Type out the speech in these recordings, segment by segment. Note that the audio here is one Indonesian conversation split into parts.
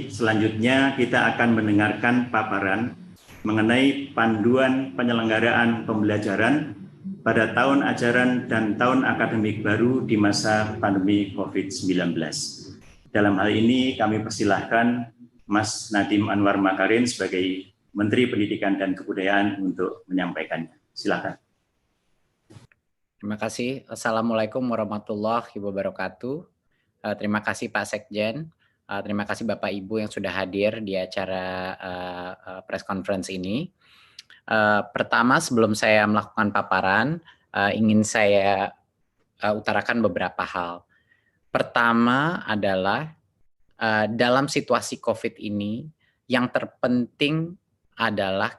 Selanjutnya kita akan mendengarkan paparan mengenai panduan penyelenggaraan pembelajaran pada tahun ajaran dan tahun akademik baru di masa pandemi COVID-19. Dalam hal ini kami persilahkan Mas Nadiem Anwar Makarim sebagai Menteri Pendidikan dan Kebudayaan untuk menyampaikannya. Silakan. Terima kasih. Assalamualaikum warahmatullahi wabarakatuh. Terima kasih Pak Sekjen. Terima kasih Bapak Ibu yang sudah hadir di acara press conference ini. Pertama, sebelum saya melakukan paparan, ingin saya utarakan beberapa hal. Pertama adalah dalam situasi COVID ini, yang terpenting adalah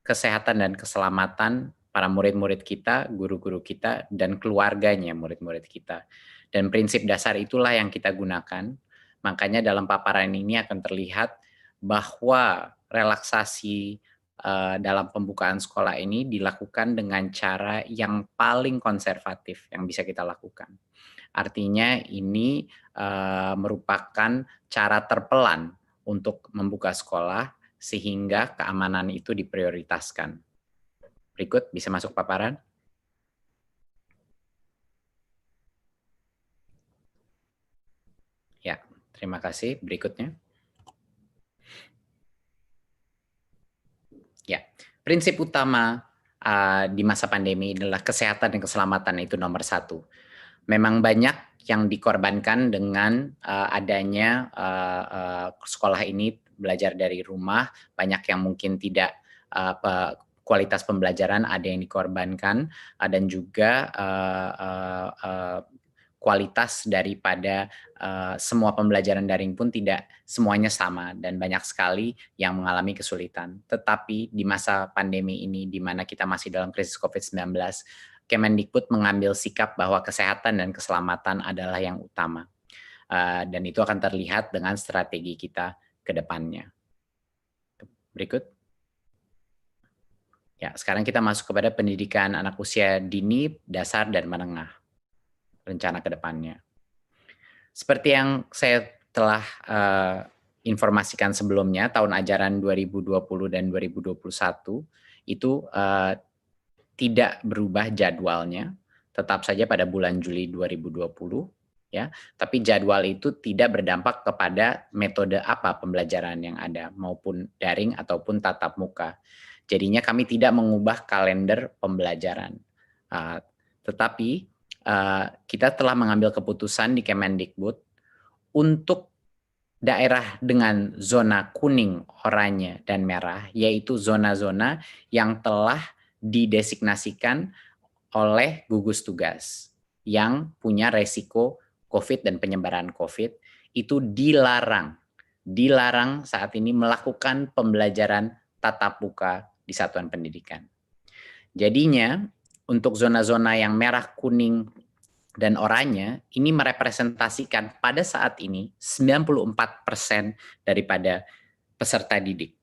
kesehatan dan keselamatan para murid-murid kita, guru-guru kita, dan keluarganya murid-murid kita. Dan prinsip dasar itulah yang kita gunakan. Makanya dalam paparan ini akan terlihat bahwa relaksasi dalam pembukaan sekolah ini dilakukan dengan cara yang paling konservatif yang bisa kita lakukan. Artinya ini merupakan cara terpelan untuk membuka sekolah sehingga keamanan itu diprioritaskan. Berikut bisa masuk paparan. Ya, terima kasih. Berikutnya. Ya, prinsip utama di masa pandemi adalah kesehatan dan keselamatan itu nomor satu. Memang banyak yang dikorbankan dengan adanya sekolah ini belajar dari rumah, banyak yang mungkin tidak kualitas pembelajaran ada yang dikorbankan, dan juga kualitas daripada semua pembelajaran daring pun tidak semuanya sama dan banyak sekali yang mengalami kesulitan. Tetapi di masa pandemi ini, di mana kita masih dalam krisis COVID-19, Kemendikbud mengambil sikap bahwa kesehatan dan keselamatan adalah yang utama. Dan itu akan terlihat dengan strategi kita ke depannya. Berikut. Ya, sekarang kita masuk kepada pendidikan anak usia dini, dasar, dan menengah. Rencana ke depannya. Seperti yang saya telah informasikan sebelumnya, tahun ajaran 2020 dan 2021 itu tidak berubah jadwalnya, tetap saja pada bulan Juli 2020, ya. Tapi jadwal itu tidak berdampak kepada metode apa pembelajaran yang ada, maupun daring ataupun tatap muka. Jadinya kami tidak mengubah kalender pembelajaran, tetapi kita telah mengambil keputusan di Kemendikbud untuk daerah dengan zona kuning, oranye, dan merah, yaitu zona-zona yang telah didesignasikan oleh gugus tugas yang punya resiko COVID dan penyebaran COVID, itu dilarang saat ini melakukan pembelajaran tatap muka di satuan pendidikan. Jadinya untuk zona-zona yang merah, kuning, dan oranye ini merepresentasikan pada saat ini 94% daripada peserta didik,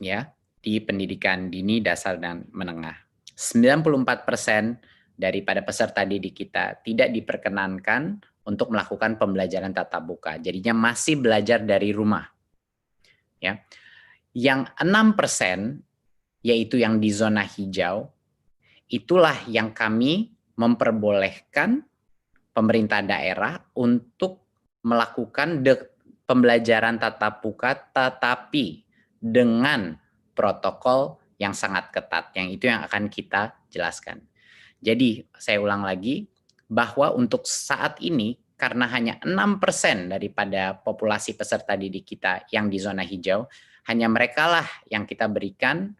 ya, di pendidikan dini, dasar, dan menengah. 94% daripada peserta didik kita tidak diperkenankan untuk melakukan pembelajaran tatap muka. Jadinya masih belajar dari rumah. Ya. Yang 6% yaitu yang di zona hijau, itulah yang kami memperbolehkan pemerintah daerah untuk melakukan pembelajaran tatap muka, tetapi dengan protokol yang sangat ketat, yang itu yang akan kita jelaskan. Jadi saya ulang lagi, bahwa untuk saat ini, karena hanya 6% daripada populasi peserta didik kita yang di zona hijau, hanya merekalah yang kita berikan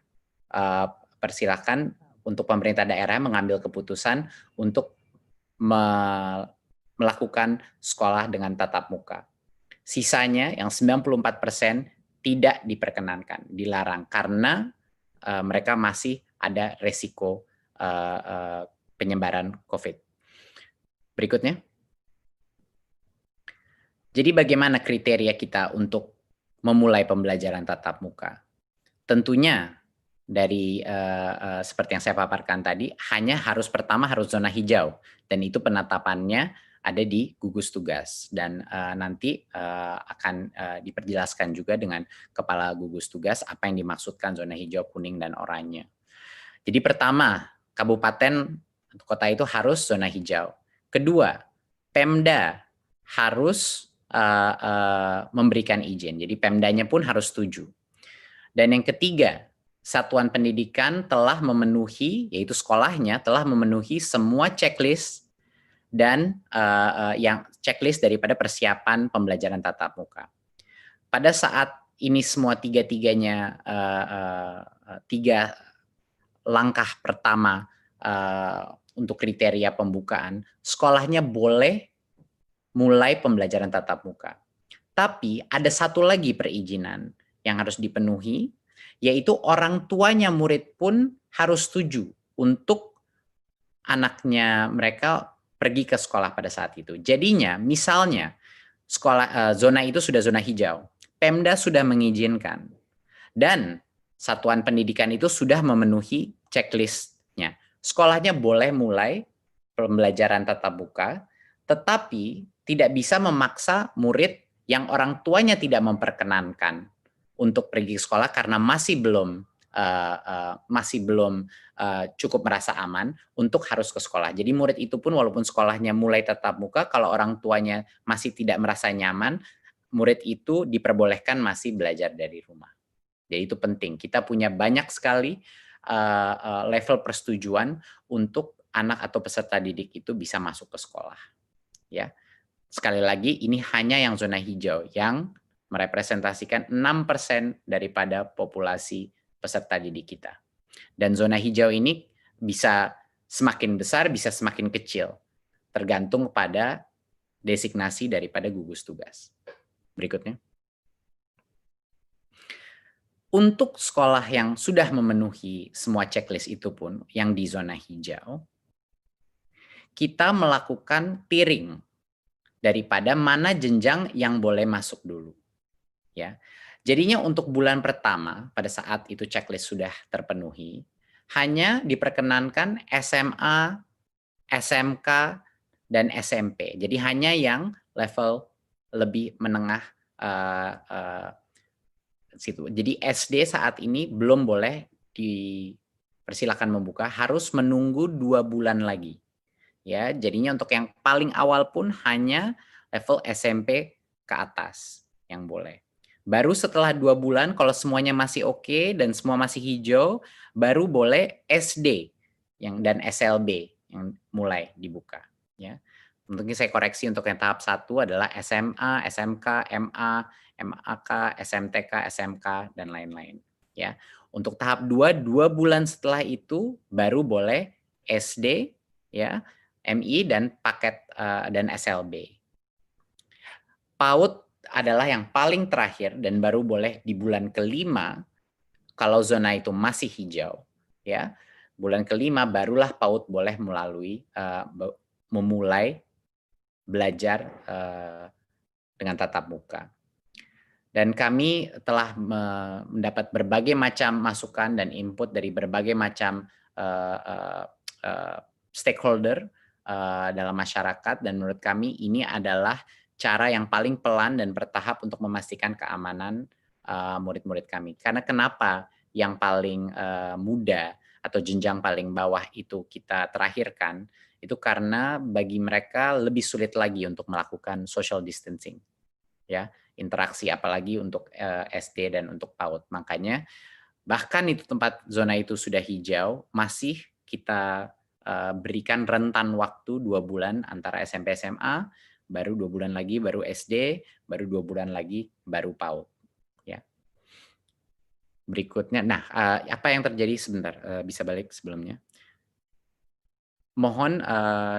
persilakan untuk pemerintah daerah mengambil keputusan untuk melakukan sekolah dengan tatap muka. Sisanya yang 94% tidak diperkenankan, dilarang karena mereka masih ada resiko penyebaran COVID. Berikutnya. Jadi bagaimana kriteria kita untuk memulai pembelajaran tatap muka? Tentunya dari seperti yang saya paparkan tadi, hanya pertama harus zona hijau, dan itu penetapannya ada di gugus tugas, dan nanti akan diperjelaskan juga dengan kepala gugus tugas apa yang dimaksudkan zona hijau, kuning, dan oranye. Jadi pertama, kabupaten kota itu harus zona hijau. Kedua, Pemda harus memberikan izin. Jadi Pemdanya pun harus setuju. Dan yang ketiga, satuan pendidikan telah memenuhi, yaitu sekolahnya telah memenuhi semua checklist dan yang checklist daripada persiapan pembelajaran tatap muka. Pada saat ini semua tiga-tiganya tiga langkah pertama untuk kriteria pembukaan, sekolahnya boleh mulai pembelajaran tatap muka. Tapi ada satu lagi perizinan yang harus dipenuhi, yaitu orang tuanya murid pun harus setuju untuk anaknya mereka pergi ke sekolah pada saat itu. Jadinya, misalnya sekolah zona itu sudah zona hijau, Pemda sudah mengizinkan, dan satuan pendidikan itu sudah memenuhi checklistnya. Sekolahnya boleh mulai pembelajaran tatap muka, tetapi tidak bisa memaksa murid yang orang tuanya tidak memperkenankan untuk pergi ke sekolah karena masih belum cukup merasa aman untuk harus ke sekolah. Jadi murid itu pun walaupun sekolahnya mulai tatap muka, kalau orang tuanya masih tidak merasa nyaman, murid itu diperbolehkan masih belajar dari rumah. Jadi itu penting. Kita punya banyak sekali level persetujuan untuk anak atau peserta didik itu bisa masuk ke sekolah. Ya, sekali lagi ini hanya yang zona hijau yang merepresentasikan 6% daripada populasi peserta didik kita. Dan zona hijau ini bisa semakin besar, bisa semakin kecil, tergantung pada designasi daripada gugus tugas. Berikutnya. Untuk sekolah yang sudah memenuhi semua checklist itu pun, yang di zona hijau, kita melakukan tiering daripada mana jenjang yang boleh masuk dulu. Ya, jadinya untuk bulan pertama pada saat itu checklist sudah terpenuhi, hanya diperkenankan SMA, SMK, dan SMP. Jadi hanya yang level lebih menengah situ. Jadi SD saat ini belum boleh dipersilakan membuka, harus menunggu 2 bulan lagi. Ya, jadinya untuk yang paling awal pun hanya level SMP ke atas yang boleh. Baru setelah 2 bulan kalau semuanya masih oke dan semua masih hijau, baru boleh SD dan SLB yang mulai dibuka. Ya. Mungkin saya koreksi untuk yang tahap 1 adalah SMA, SMK, MA, MAK, SMTK, SMK, dan lain-lain. Ya. Untuk tahap 2, 2 bulan setelah itu baru boleh SD, ya, MI, dan paket dan SLB. PAUD adalah yang paling terakhir dan baru boleh di bulan kelima kalau zona itu masih hijau. Ya, bulan kelima barulah PAUD boleh memulai belajar dengan tatap muka. Dan kami telah mendapat berbagai macam masukan dan input dari berbagai macam stakeholder dalam masyarakat, dan menurut kami ini adalah cara yang paling pelan dan bertahap untuk memastikan keamanan murid-murid kami. Karena kenapa yang paling muda atau jenjang paling bawah itu kita terakhirkan, itu karena bagi mereka lebih sulit lagi untuk melakukan social distancing, ya, interaksi, apalagi untuk SD dan untuk PAUD. Makanya bahkan itu tempat zona itu sudah hijau, masih kita berikan rentan waktu 2 bulan antara SMP SMA, baru 2 bulan lagi baru SD, baru 2 bulan lagi baru PAUD. Ya. Berikutnya, nah apa yang terjadi sebentar, bisa balik sebelumnya. Mohon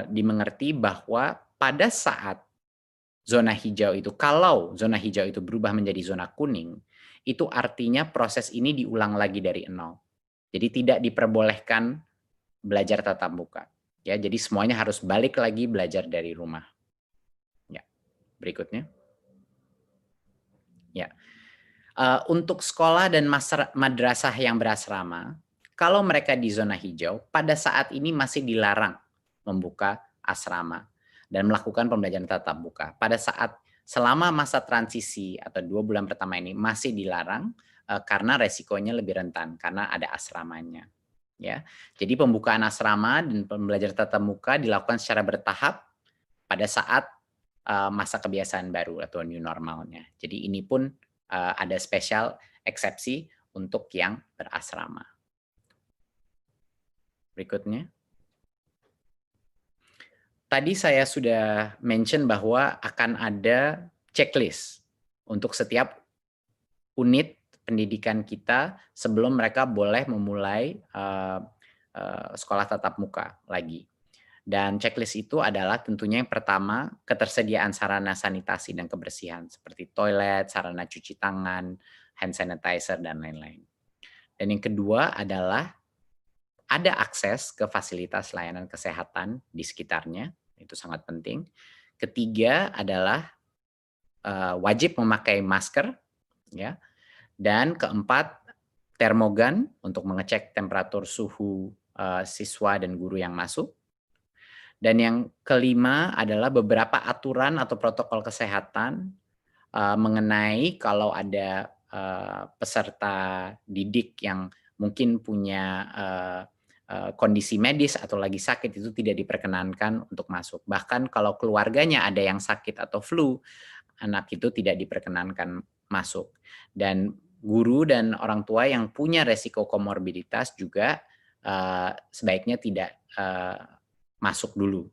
dimengerti bahwa pada saat zona hijau itu, kalau zona hijau itu berubah menjadi zona kuning, itu artinya proses ini diulang lagi dari nol. Jadi tidak diperbolehkan belajar tatap muka. Ya, jadi semuanya harus balik lagi belajar dari rumah. Ya, berikutnya. Ya, untuk sekolah dan madrasah yang berasrama, kalau mereka di zona hijau, pada saat ini masih dilarang membuka asrama. dan melakukan pembelajaran tatap muka. Pada saat selama masa transisi atau 2 bulan pertama ini masih dilarang karena resikonya lebih rentan karena ada asramanya. Ya, jadi pembukaan asrama dan pembelajaran tatap muka dilakukan secara bertahap pada saat masa kebiasaan baru atau new normalnya. Jadi ini pun ada spesial eksepsi untuk yang berasrama. Berikutnya. Tadi saya sudah mention bahwa akan ada checklist untuk setiap unit pendidikan kita sebelum mereka boleh memulai sekolah tatap muka lagi. Dan checklist itu adalah tentunya yang pertama, ketersediaan sarana sanitasi dan kebersihan seperti toilet, sarana cuci tangan, hand sanitizer, dan lain-lain. Dan yang kedua adalah ada akses ke fasilitas layanan kesehatan di sekitarnya, itu sangat penting. Ketiga adalah wajib memakai masker, ya. Dan keempat, termogan untuk mengecek temperatur suhu siswa dan guru yang masuk. Dan yang kelima adalah beberapa aturan atau protokol kesehatan mengenai kalau ada peserta didik yang mungkin punya kondisi medis atau lagi sakit itu tidak diperkenankan untuk masuk. Bahkan kalau keluarganya ada yang sakit atau flu, anak itu tidak diperkenankan masuk. Dan guru dan orang tua yang punya resiko komorbiditas juga sebaiknya tidak masuk dulu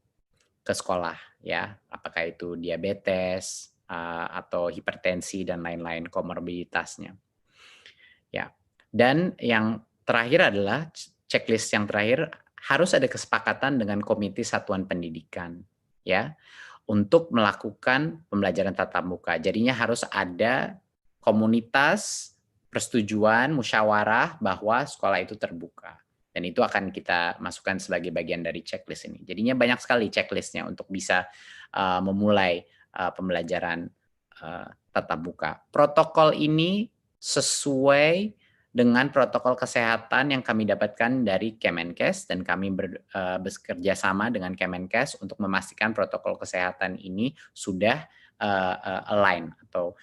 ke sekolah, ya. Apakah itu diabetes atau hipertensi dan lain-lain komorbiditasnya. Ya. Dan yang terakhir adalah checklist yang terakhir harus ada kesepakatan dengan Komite Satuan Pendidikan, ya, untuk melakukan pembelajaran tatap muka. Jadinya harus ada komunitas persetujuan musyawarah bahwa sekolah itu terbuka. Dan itu akan kita masukkan sebagai bagian dari checklist ini. Jadinya banyak sekali checklistnya untuk bisa memulai pembelajaran tatap muka. Protokol ini sesuai dengan protokol kesehatan yang kami dapatkan dari Kemenkes dan kami bekerja sama dengan Kemenkes untuk memastikan protokol kesehatan ini sudah align atau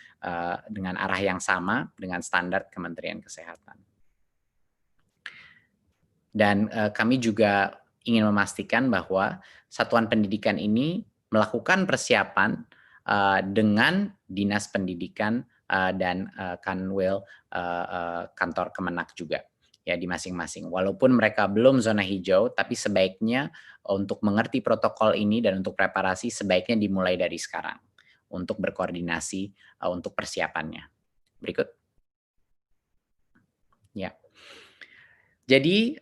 dengan arah yang sama dengan standar Kementerian Kesehatan. Dan kami juga ingin memastikan bahwa satuan pendidikan ini melakukan persiapan dengan Dinas Pendidikan dan Kanwil kantor Kemenak juga, ya, di masing-masing. Walaupun mereka belum zona hijau, tapi sebaiknya untuk mengerti protokol ini dan untuk preparasi sebaiknya dimulai dari sekarang untuk berkoordinasi untuk persiapannya. Berikut. Ya. Jadi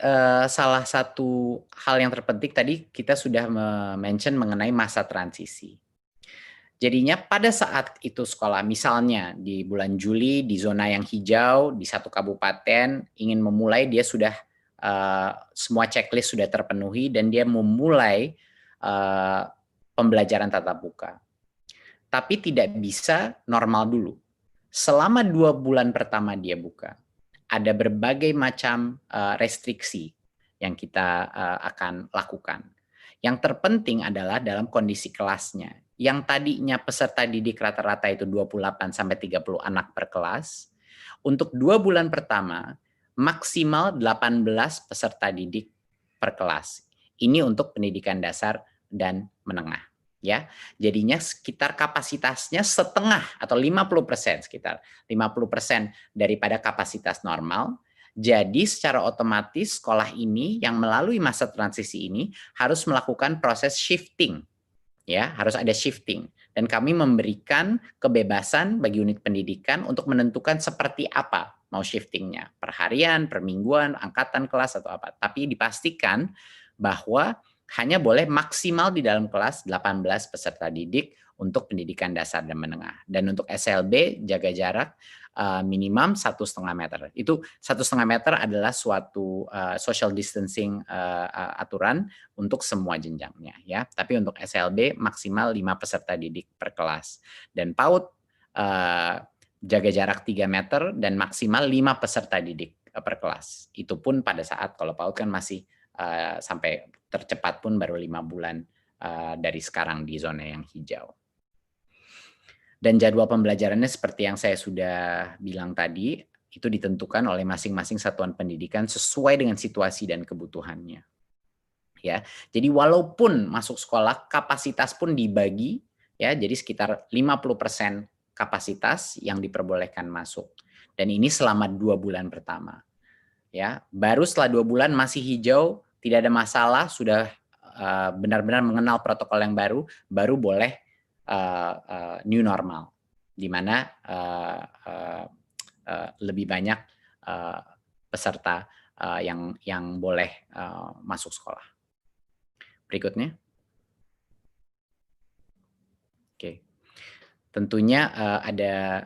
salah satu hal yang terpenting tadi kita sudah mention mengenai masa transisi. Jadinya pada saat itu sekolah, misalnya di bulan Juli di zona yang hijau di satu kabupaten ingin memulai, dia sudah semua checklist sudah terpenuhi dan dia memulai pembelajaran tatap muka. Tapi tidak bisa normal dulu. Selama 2 bulan pertama dia buka, ada berbagai macam restriksi yang kita akan lakukan. Yang terpenting adalah dalam kondisi kelasnya. Yang tadinya peserta didik rata-rata itu 28-30 anak per kelas, untuk 2 bulan pertama maksimal 18 peserta didik per kelas. Ini untuk pendidikan dasar dan menengah. Ya, jadinya sekitar kapasitasnya setengah atau 50%, sekitar 50% daripada kapasitas normal. Jadi secara otomatis sekolah ini yang melalui masa transisi ini harus melakukan proses shifting. Ya, harus ada shifting. Dan kami memberikan kebebasan bagi unit pendidikan untuk menentukan seperti apa mau shiftingnya, per harian, per mingguan, angkatan kelas atau apa. Tapi dipastikan bahwa hanya boleh maksimal di dalam kelas 18 peserta didik untuk pendidikan dasar dan menengah. Dan untuk SLB jaga jarak minimum 1,5 meter. Itu 1,5 meter adalah suatu social distancing aturan untuk semua jenjangnya, ya. Tapi untuk SLB maksimal 5 peserta didik per kelas. Dan PAUD jaga jarak 3 meter dan maksimal 5 peserta didik per kelas. Itu pun pada saat kalau PAUD kan masih sampai tercepat pun baru 5 bulan dari sekarang di zona yang hijau. Dan jadwal pembelajarannya seperti yang saya sudah bilang tadi, itu ditentukan oleh masing-masing satuan pendidikan sesuai dengan situasi dan kebutuhannya. Ya, jadi walaupun masuk sekolah kapasitas pun dibagi, ya, jadi sekitar 50% kapasitas yang diperbolehkan masuk. Dan ini selama 2 bulan pertama. Ya, baru setelah 2 bulan masih hijau, tidak ada masalah, sudah benar-benar mengenal protokol yang baru boleh new normal, di mana lebih banyak peserta yang boleh masuk sekolah. Berikutnya. Oke. Tentunya ada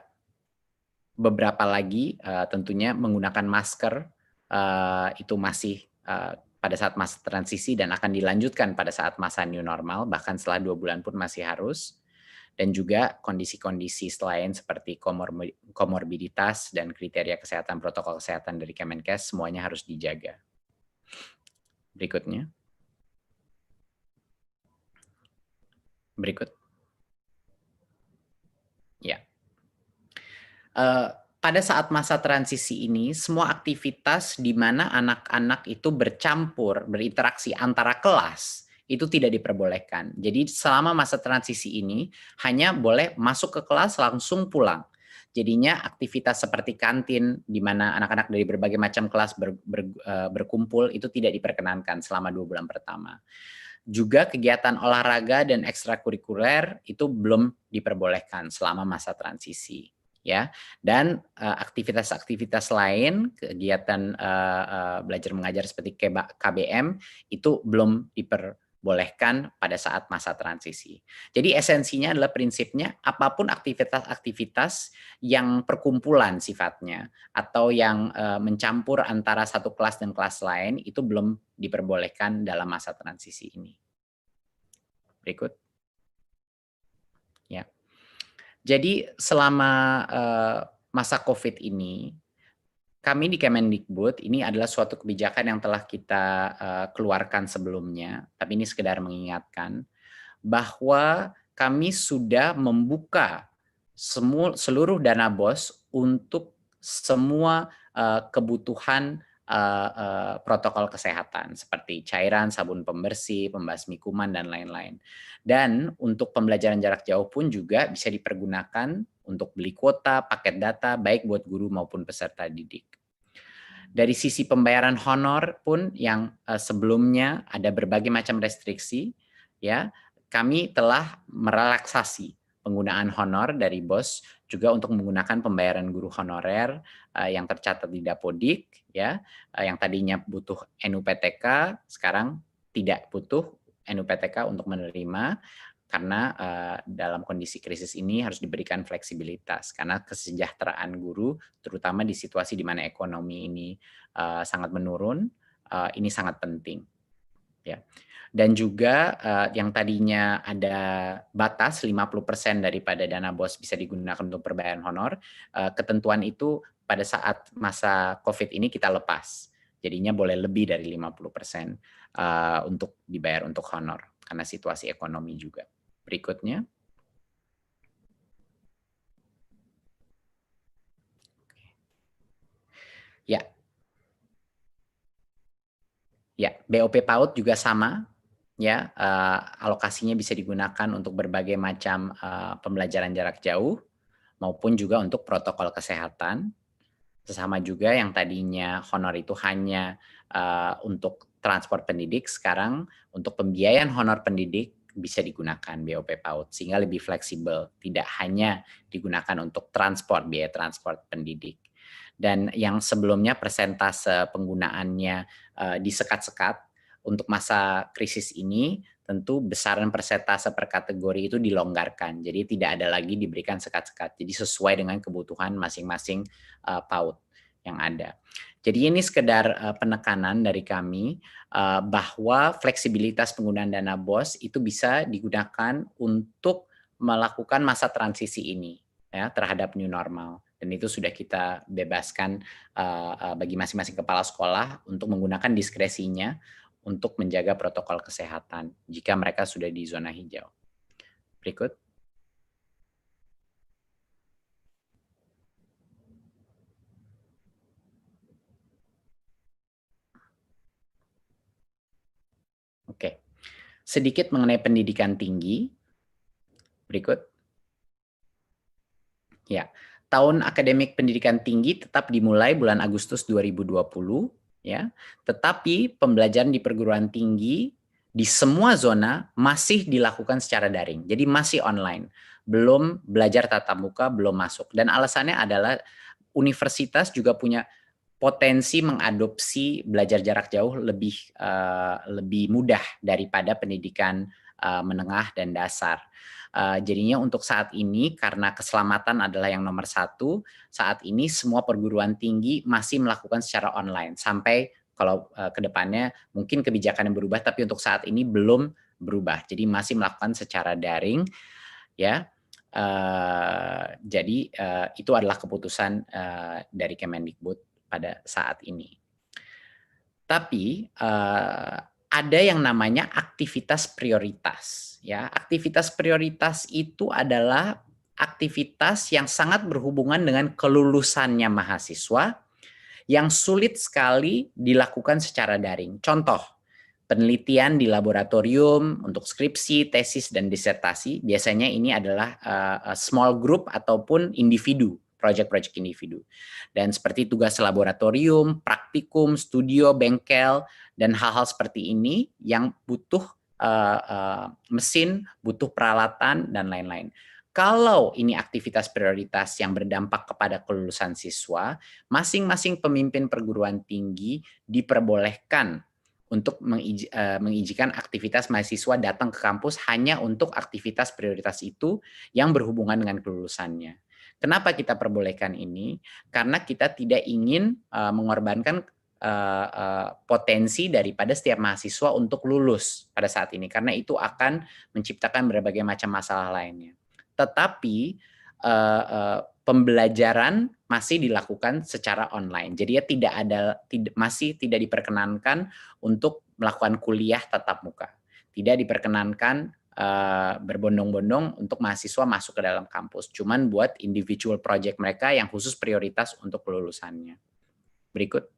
beberapa lagi, tentunya menggunakan masker itu masih pada saat masa transisi dan akan dilanjutkan pada saat masa new normal, bahkan setelah 2 bulan pun masih harus. Dan juga kondisi-kondisi selain seperti komorbiditas dan kriteria kesehatan, protokol kesehatan dari Kemenkes semuanya harus dijaga. Berikutnya. Berikut. Ya. Pada saat masa transisi ini, semua aktivitas di mana anak-anak itu bercampur, berinteraksi antara kelas, itu tidak diperbolehkan. Jadi selama masa transisi ini, hanya boleh masuk ke kelas langsung pulang. Jadinya aktivitas seperti kantin, di mana anak-anak dari berbagai macam kelas berkumpul, itu tidak diperkenankan selama 2 bulan pertama. Juga kegiatan olahraga dan ekstrakurikuler itu belum diperbolehkan selama masa transisi. Ya, dan aktivitas-aktivitas lain, kegiatan belajar mengajar seperti KBM itu belum diperbolehkan pada saat masa transisi. Jadi esensinya adalah prinsipnya apapun aktivitas-aktivitas yang perkumpulan sifatnya atau yang mencampur antara satu kelas dan kelas lain itu belum diperbolehkan dalam masa transisi ini. Berikut. Ya. Jadi selama masa COVID ini, kami di Kemendikbud ini adalah suatu kebijakan yang telah kita keluarkan sebelumnya, tapi ini sekedar mengingatkan bahwa kami sudah membuka seluruh dana BOS untuk semua kebutuhan protokol kesehatan seperti cairan, sabun pembersih, pembasmi kuman, dan lain-lain. Dan untuk pembelajaran jarak jauh pun juga bisa dipergunakan untuk beli kuota, paket data, baik buat guru maupun peserta didik. Dari sisi pembayaran honor pun yang sebelumnya ada berbagai macam restriksi, ya, kami telah merelaksasi penggunaan honor dari BOS juga untuk menggunakan pembayaran guru honorer yang tercatat di Dapodik, ya, yang tadinya butuh NUPTK sekarang tidak butuh NUPTK untuk menerima karena dalam kondisi krisis ini harus diberikan fleksibilitas karena kesejahteraan guru terutama di situasi di mana ekonomi ini sangat menurun, ini sangat penting, ya. Dan juga yang tadinya ada batas 50% daripada dana BOS bisa digunakan untuk pembayaran honor, ketentuan itu pada saat masa COVID ini kita lepas. Jadinya boleh lebih dari 50% untuk dibayar untuk honor karena situasi ekonomi juga. Berikutnya. Ya. Ya, BOP PAUD juga sama. Ya, alokasinya bisa digunakan untuk berbagai macam pembelajaran jarak jauh maupun juga untuk protokol kesehatan. Sesama juga yang tadinya honor itu hanya untuk transport pendidik, sekarang untuk pembiayaan honor pendidik bisa digunakan BOP PAUD sehingga lebih fleksibel, tidak hanya digunakan untuk transport, biaya transport pendidik. Dan yang sebelumnya persentase penggunaannya disekat-sekat, untuk masa krisis ini tentu besaran persentase per kategori itu dilonggarkan. Jadi tidak ada lagi diberikan sekat-sekat. Jadi sesuai dengan kebutuhan masing-masing PAUD yang ada. Jadi ini sekedar penekanan dari kami bahwa fleksibilitas penggunaan dana BOS itu bisa digunakan untuk melakukan masa transisi ini ya terhadap new normal. Dan itu sudah kita bebaskan bagi masing-masing kepala sekolah untuk menggunakan diskresinya untuk menjaga protokol kesehatan jika mereka sudah di zona hijau. Berikut. Oke, sedikit mengenai pendidikan tinggi. Berikut. Ya, tahun akademik pendidikan tinggi tetap dimulai bulan Agustus 2020, ya. Tetapi pembelajaran di perguruan tinggi di semua zona masih dilakukan secara daring. Jadi masih online. Belum belajar tatap muka, belum masuk. Dan alasannya adalah universitas juga punya potensi mengadopsi belajar jarak jauh lebih mudah daripada pendidikan menengah dan dasar. Jadinya untuk saat ini karena keselamatan adalah yang nomor satu, saat ini semua perguruan tinggi masih melakukan secara online sampai kalau ke depannya mungkin kebijakan yang berubah, tapi untuk saat ini belum berubah. Jadi masih melakukan secara daring, ya. Jadi itu adalah keputusan dari Kemendikbud pada saat ini. Tapi ada yang namanya aktivitas prioritas, ya. Aktivitas prioritas itu adalah aktivitas yang sangat berhubungan dengan kelulusannya mahasiswa yang sulit sekali dilakukan secara daring. Contoh, penelitian di laboratorium untuk skripsi, tesis, dan disertasi. Biasanya ini adalah small group ataupun individu, project-project individu. Dan seperti tugas laboratorium, praktikum, studio, bengkel, dan hal-hal seperti ini yang butuh mesin, butuh peralatan, dan lain-lain. Kalau ini aktivitas prioritas yang berdampak kepada kelulusan siswa, masing-masing pemimpin perguruan tinggi diperbolehkan untuk mengizinkan aktivitas mahasiswa datang ke kampus hanya untuk aktivitas prioritas itu yang berhubungan dengan kelulusannya. Kenapa kita perbolehkan ini? Karena kita tidak ingin mengorbankan potensi daripada setiap mahasiswa untuk lulus pada saat ini, karena itu akan menciptakan berbagai macam masalah lainnya. Tetapi pembelajaran masih dilakukan secara online. Jadi ya masih tidak diperkenankan untuk melakukan kuliah tatap muka. Tidak diperkenankan berbondong-bondong untuk mahasiswa masuk ke dalam kampus. Cuman buat individual project mereka yang khusus prioritas untuk kelulusannya. Berikut.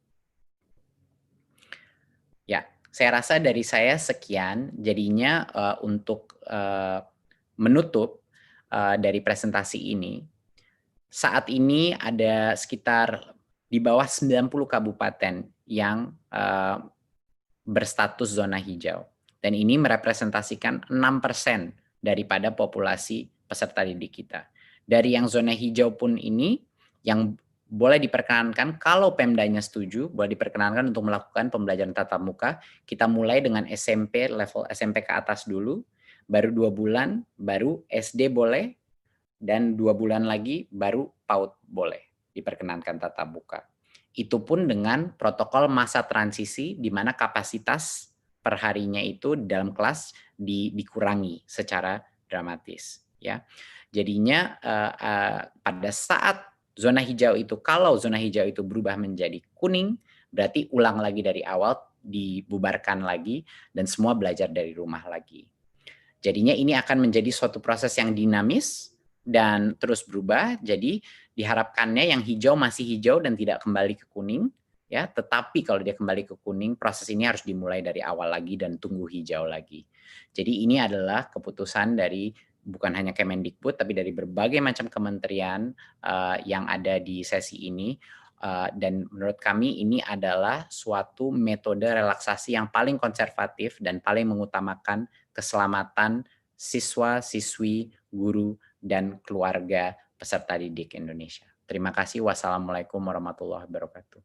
Ya, saya rasa dari saya sekian. Jadinya untuk menutup dari presentasi ini, saat ini ada sekitar di bawah 90 kabupaten yang berstatus zona hijau. Dan ini merepresentasikan 6% daripada populasi peserta didik kita. Dari yang zona hijau pun ini, yang boleh diperkenankan kalau Pemdanya setuju, boleh diperkenankan untuk melakukan pembelajaran tatap muka. Kita mulai dengan SMP, level SMP ke atas dulu, baru 2 bulan, baru SD boleh, dan 2 bulan lagi baru PAUD boleh diperkenankan tatap muka. Itu pun dengan protokol masa transisi di mana kapasitas perharinya itu dalam kelas dikurangi secara dramatis, ya. Jadinya pada saat zona hijau itu, kalau zona hijau itu berubah menjadi kuning, berarti ulang lagi dari awal, dibubarkan lagi, dan semua belajar dari rumah lagi. Jadinya ini akan menjadi suatu proses yang dinamis dan terus berubah. Jadi diharapkannya yang hijau masih hijau dan tidak kembali ke kuning, ya. Tetapi kalau dia kembali ke kuning, proses ini harus dimulai dari awal lagi dan tunggu hijau lagi. Jadi ini adalah keputusan dari bukan hanya Kemendikbud, tapi dari berbagai macam kementerian yang ada di sesi ini. Dan menurut kami ini adalah suatu metode relaksasi yang paling konservatif dan paling mengutamakan keselamatan siswa, siswi, guru, dan keluarga peserta didik Indonesia. Terima kasih. Wassalamualaikum warahmatullahi wabarakatuh.